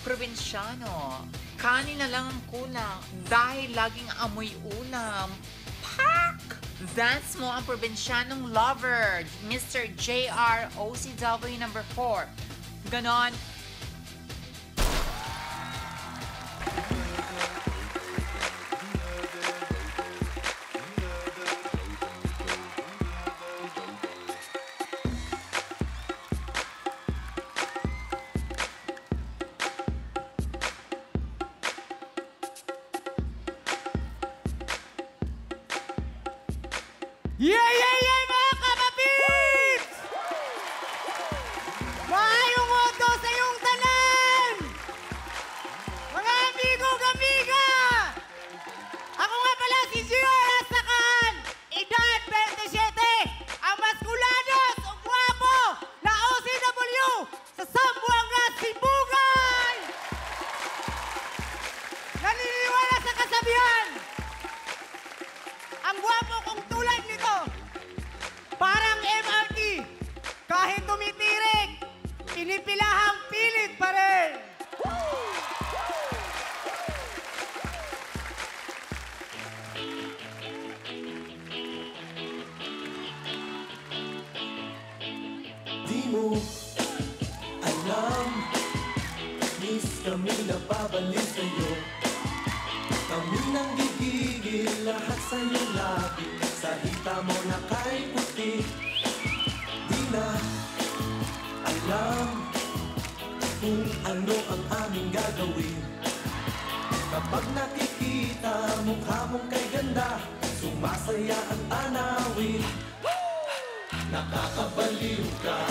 Probinsyano, kanin na lang ang kulang dahil laging amoy ulam. Pak! That's mo ang probinsyanong lover, Mr. JR OCW number 4. Ganon. Yeah, mga kapapits! Maayong oto sa iyong tanan! Mga amigo-amiga! Ako nga pala si Gio Rasakan, edad 27, ang maskulados o guwapo na OCW sa Zamboanga, Sibugay! Naniniwala sa kasabihan, ang guwapo kong tulad nito, parang MRT, kahit tumitirik, pinipilahang pilit pa rin. Di mo alam, miss kami napabalik sa'yo. Kami nang gigigil lahat sa iyong labi, sa hita mo na kay puti. Di na alam kung ano ang aming gagawin. Kapag nakikita mukha mong kay ganda, sumasaya ang tanawin. Nakakabaliw ka